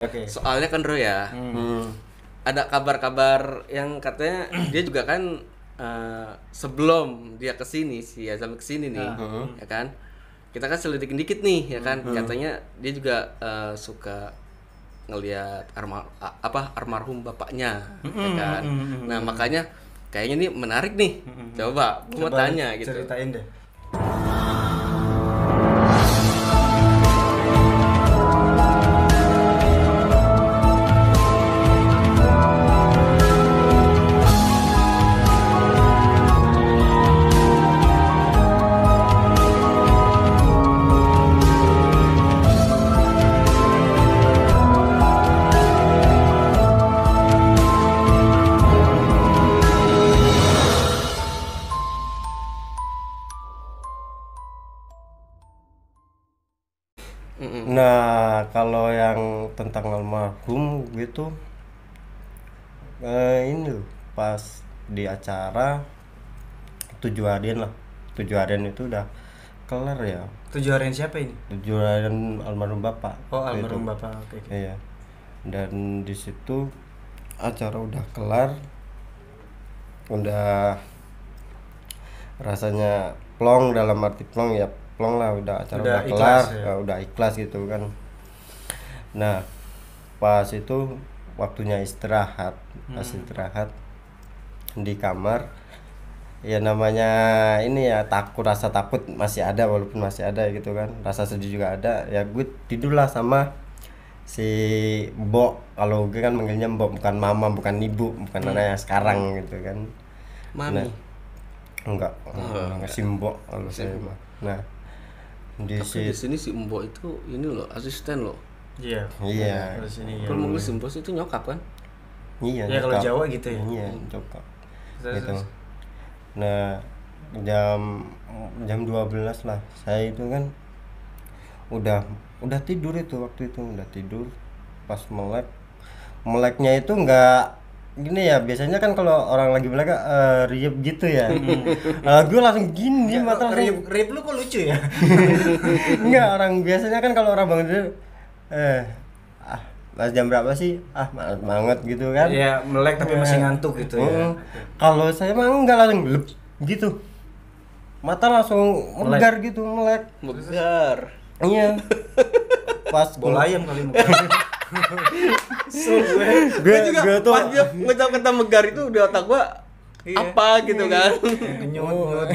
Oke. Soalnya kan Bro ya, ada kabar-kabar yang katanya dia juga kan sebelum dia kesini si Azam kesini nih, ya kan? Kita kan selidikin dikit nih, ya kan? Katanya dia juga suka ngelihat almarhum bapaknya, ya kan? Nah makanya kayaknya nih menarik nih. Coba gua mau tanya gitu. Ceritain deh. Nah, kalau yang tentang almarhum gitu, ini loh, pas di acara 7 harian lah, 7 harian itu udah kelar ya. 7 harian siapa ini? 7 harian almarhum bapak. Oh, almarhum Gitu. bapak. Oke. Iya. Dan di situ acara udah kelar, udah rasanya plong, dalam arti plong ya plong lah, udah acara Udah udah ikhlas, kelar, ya. udah ikhlas gitu kan. Nah, pas itu waktunya istirahat, pas istirahat di kamar, ya namanya ini ya rasa takut masih ada, walaupun masih ada gitu kan, rasa sedih juga ada. Ya gue tidurlah sama si Mbok, kalau gue kan manggilnya Mbok, bukan mama, bukan ibu, bukan anak yang sekarang gitu kan. Mami. Enggak, si Mbok kalau saya mah. Nah, di Tapi di situ sini si Mbok itu ini loh, asisten loh. Iya. iya. Kalau sini ya. Kalau manggil si Mbok itu nyokap kan? Iya, Ya kalau nyokap. Jawa gitu ya. Iya, nyokap. Terus, Gitu. terus. Nah, jam 12 lah. Saya itu kan udah tidur itu, waktu itu udah tidur. Pas meleknya itu enggak gini ya, biasanya kan kalau orang lagi melek riup gitu ya. Gue langsung gini, mata langsung Rip lu kok lucu ya? enggak, orang biasanya kan kalau orang bangun tidur pas jam berapa sih? Malas banget gitu kan. Iya, melek tapi masih ngantuk gitu ya. Kalau saya mah enggak, langsung lep gitu. Mata langsung megar gitu, melek. Megar. Iya. Pas Bola ayam kali muka. Gue juga tuh pas dia ngucap kata megar itu di otak gua apa gitu kan. Genyut.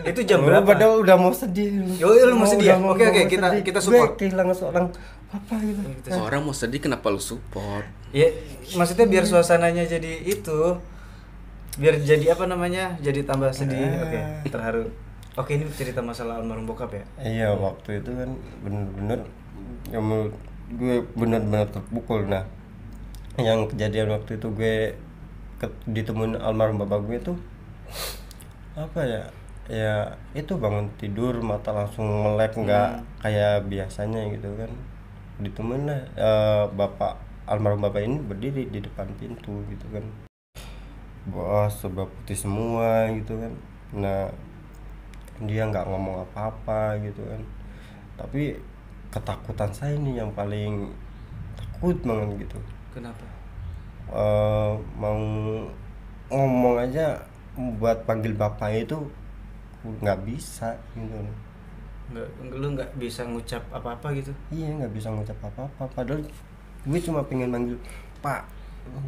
Itu jam berapa? berapa? Padahal udah mau sedih. Yo, lu mau sedih ya? Udah Oke, mau kita sedih. support. Gue kehilangan seorang apa gitu. Orang mau sedih kenapa lu support? Ya, maksudnya biar suasananya jadi itu. Biar jadi apa namanya? Jadi tambah sedih. Oke, terharu. Oke, ini cerita masalah almarhum bokap ya? Iya, waktu itu kan bener-bener yang menurut gue bener-bener terpukul. Nah, yang kejadian waktu itu gue ditemuin almarhum bapak gue tuh apa ya, ya itu bangun tidur mata langsung melek, nggak kayak biasanya gitu kan. Ditemuin lah bapak, almarhum bapak ini berdiri di depan pintu gitu kan, serba putih semua gitu kan. Nah, dia nggak ngomong apa-apa gitu kan, tapi ketakutan saya ini yang paling takut banget gitu. Kenapa? Mau ngomong aja buat panggil bapak itu nggak bisa gitu. Lu nggak bisa ngucap apa-apa gitu? Iya, nggak bisa ngucap apa-apa, padahal gue cuma pengen manggil pak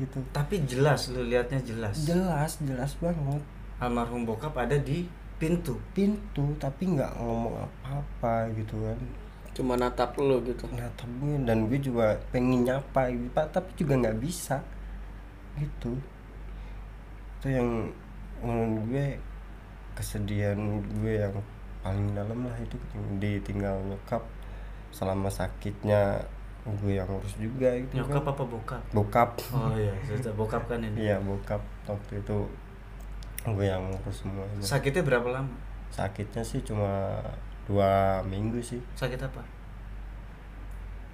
gitu. Tapi jelas, lu lihatnya jelas. Jelas banget Almarhum bokap ada di pintu. tapi nggak ngomong apa-apa gitu kan. Cuma natap lu gitu. Natap gue, dan gue juga pengen nyapa gitu pak, tapi juga nggak bisa gitu. Itu yang menurut gue kesedihan gue yang paling dalam lah, itu ditinggal nyokap selama sakitnya. Gue yang urus juga gitu. Nyokap kan. apa bokap? Bokap. Oh iya, bokap kan ini. Iya, bokap. Waktu itu gue yang ngurus semuanya. Sakitnya berapa lama? Sakitnya sih cuma 2 minggu sih. Sakit apa?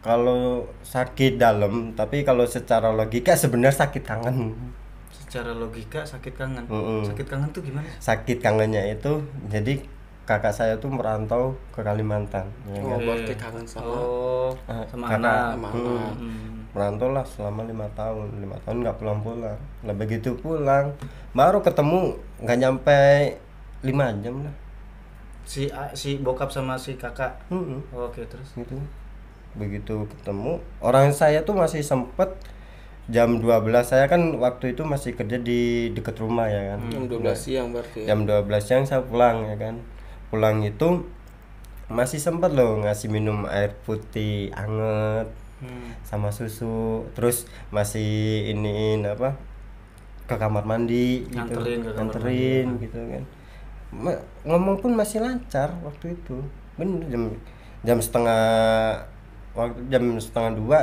Kalau sakit dalam, tapi kalau secara logika sebenarnya sakit kangen. Secara logika sakit kangen. Mm-mm. Sakit kangen tuh gimana? Sakit kangennya itu jadi kakak saya tuh merantau ke Kalimantan ya kan. Berarti kangen sama sama Kakak, anak. sama hmm, anak. merantau lah selama 5 tahun nggak pulang-pulang. Lah begitu pulang baru ketemu nggak nyampe 5 jam lah. Si bokap sama si kakak. Mm-mm. Oke, terus. Gitu. Begitu ketemu orang saya tuh masih sempet jam 12, saya kan waktu itu masih kerja di dekat rumah ya kan. Jam 12 siang berarti ya. Jam 12 siang saya pulang ya kan. Pulang itu masih sempat loh ngasih minum air putih anget sama susu, terus masih iniin apa ke kamar mandi gitu. Nganterin ke kamar Nganterin gitu kan. Ngomong pun masih lancar waktu itu. Bener jam setengah 2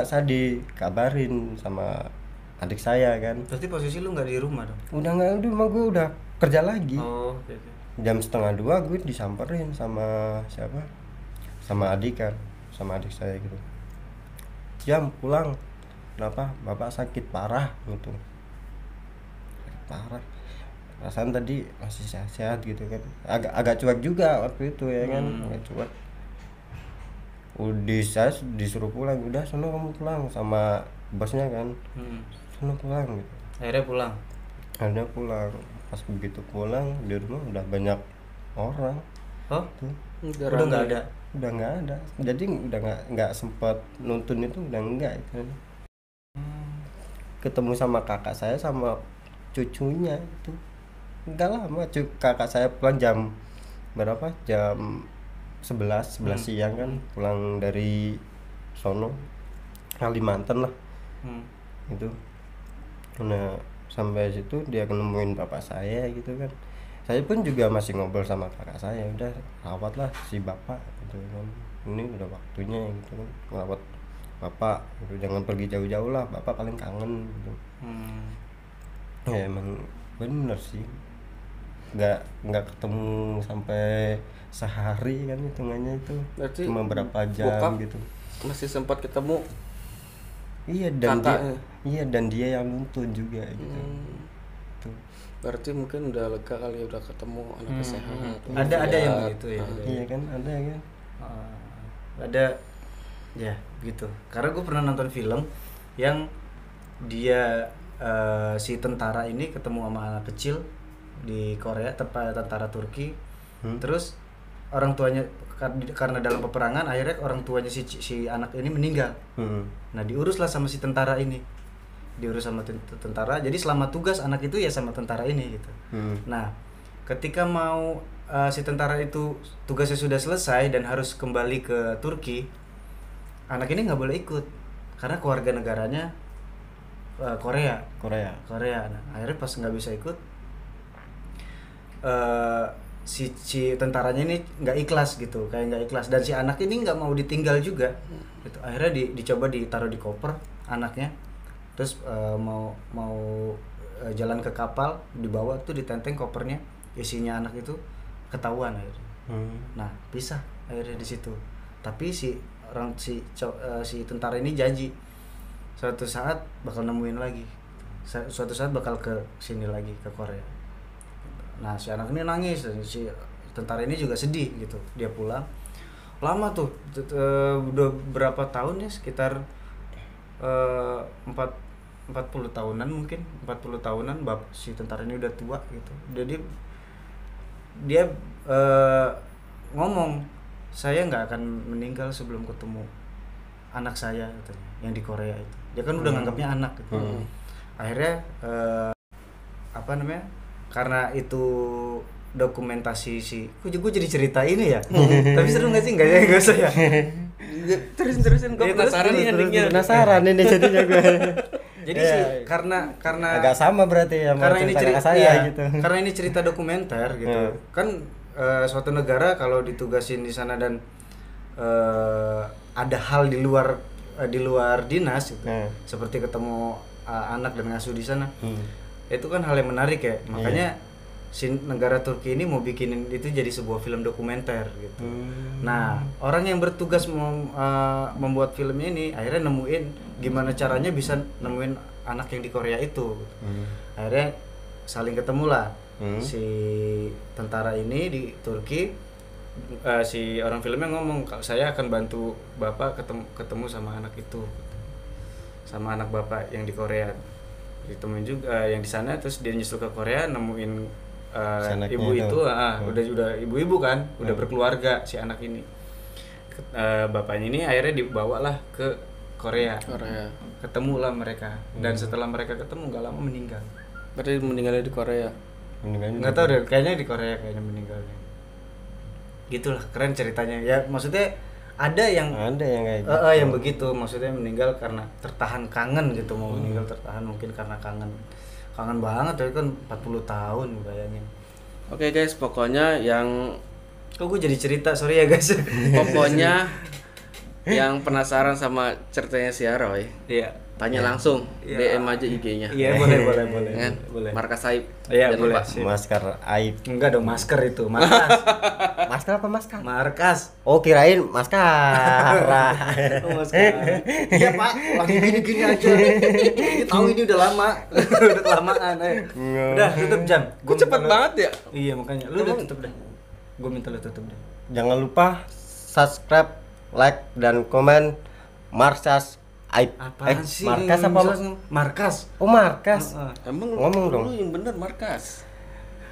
saya dikabarin sama adik saya kan. Berarti posisi lu nggak di rumah dong? Udah nggak, di rumah gue udah kerja lagi. Oh, oke. Jam setengah 2 gue disamperin sama siapa, sama adik kan, sama adik saya gitu. Jam pulang, kenapa bapak sakit parah gitu, sakit parah, perasaan tadi masih sehat-sehat gitu kan. Agak cuek juga waktu itu ya kan, agak cuek. Udah saya disuruh pulang, udah sono kamu pulang sama bosnya kan, sono pulang gitu. Akhirnya pulang. Pas begitu pulang di rumah udah banyak orang. Oh, Tuh, Udah udah nggak rame. ada. udah nggak ada, jadi udah nggak sempat nonton itu, udah enggak itu. Ketemu sama kakak saya sama cucunya itu enggak lama. Kakak saya pulang jam berapa, jam 11 siang kan, pulang dari sono Kalimantan lah itu. Nah sampai situ dia nemuin bapak saya gitu kan. Saya pun juga masih ngobrol sama kakak saya, udah rawat lah si bapak gitu kan, ini udah waktunya gitu kan, rawat bapak gitu. Jangan pergi jauh-jauh lah, bapak paling kangen gitu. Ya emang bener sih, nggak ketemu sampai sehari kan hitungannya itu. Berarti Cuma berapa jam bokap gitu. masih sempat ketemu. Iya dan dia, Kakaknya. iya dan dia yang nuntun juga gitu. Tuh. Berarti mungkin udah lega kali, udah ketemu anaknya sehat. Ada yang begitu ya. Iya kan, ada kan. Ada ya gitu. Karena gue pernah nonton film yang dia si tentara ini ketemu sama anak kecil di Korea, tentara Turki. Terus orang tuanya karena dalam peperangan akhirnya orang tuanya si anak ini meninggal. Nah diuruslah sama si tentara ini, diurus sama tentara. Jadi selama tugas anak itu ya sama tentara ini gitu. Nah ketika mau si tentara itu tugasnya sudah selesai dan harus kembali ke Turki, anak ini nggak boleh ikut karena keluarga negaranya Korea. Nah, akhirnya pas nggak bisa ikut, si tentaranya ini nggak ikhlas gitu, kayak nggak ikhlas, dan si anak ini nggak mau ditinggal juga gitu. Akhirnya dicoba ditaruh di koper anaknya, terus mau jalan ke kapal, dibawa tuh ditenteng kopernya, isinya anak itu ketahuan akhirnya. Nah pisah akhirnya di situ. Tapi si tentara ini janji suatu saat bakal nemuin lagi, suatu saat bakal ke sini lagi, ke Korea. Nah si anak ini nangis, dan si tentara ini juga sedih gitu. Dia pulang lama tuh, udah berapa tahun ya, sekitar 40 tahunan mungkin, 40 tahunan si tentara ini udah tua gitu. Jadi dia ngomong, saya nggak akan meninggal sebelum ketemu anak saya katanya, yang di Korea itu. Dia kan udah nganggapnya anak gitu. Akhirnya karena itu dokumentasi gue jadi cerita ini ya. Tapi seru nggak sih? Nggak ya, gak usah ya. Terusin gue penasaran nih endingnya. Penasaran ini jadinya gue. Jadi sih karena agak sama berarti ya sama karena ini cerita saya gitu. Karena ini cerita dokumenter gitu. Kan suatu negara kalau ditugasin di sana dan ada hal di luar dinas gitu. Seperti ketemu anak dan ngasuh di sana. Itu kan hal yang menarik ya. Makanya si negara Turki ini mau bikinin itu jadi sebuah film dokumenter gitu. Nah, orang yang bertugas membuat film ini akhirnya nemuin gimana caranya bisa nemuin anak yang di Korea itu. Akhirnya saling ketemu lah si tentara ini di Turki si orang filmnya ngomong kalau saya akan bantu bapak ketemu sama anak itu, sama anak bapak yang di Korea, ditemuin juga yang di sana. Terus dia nyusul ke Korea nemuin Si ibu anaknya itu, itu. udah ibu-ibu kan, udah berkeluarga si anak ini. Bapaknya ini akhirnya dibawalah ke Korea, ketemulah mereka, dan setelah mereka ketemu nggak lama meninggal. Berarti meninggalnya di Korea. Mendingan Nggak tahu deh, kayaknya di Korea kayaknya meninggalnya. Gitulah, keren ceritanya. Ya maksudnya ada yang kayak gitu. yang begitu, maksudnya meninggal karena tertahan kangen gitu, mau meninggal tertahan mungkin karena kangen banget, tapi kan 40 tahun bayangin. Oke guys, pokoknya yang Kok gue jadi cerita, sorry ya guys. pokoknya yang penasaran sama ceritanya si Aroy, Iya. tanya langsung, Iya. DM aja IG-nya. Iya, boleh. Kan? Boleh. Markas Aib. Iya, Jangan boleh. lupa. Sip. Masker aib. Enggak dong, masker itu, markas. Masker apa masker? Markas. Oh, kirain maskara. Oh, masker. Iya, Pak. Lagi gini-gini aja. Ini tahu ini udah lama. Udah kelamaan, Udah, tutup jam. Kok cepet banget ya? Iya, makanya lu udah tutup dah. Gue minta lu tutup deh. Jangan lupa subscribe, like, dan komen Markas Aib. Apaan sih? Markas Yang apa? jelas, Markas. Oh, Markas. Emang Ngomong dong. lu yang bener Markas.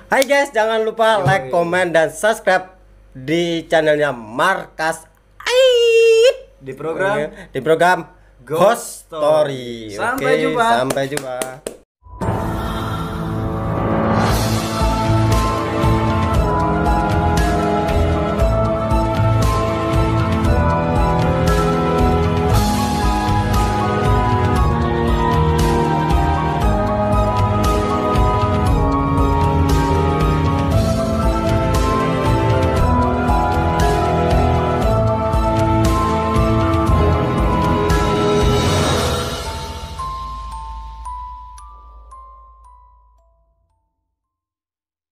Hai guys, jangan lupa like, komen, dan subscribe di channelnya Markas Aib Di program di program Ghost Ghost Story. Sampai Oke, jumpa. Sampai jumpa.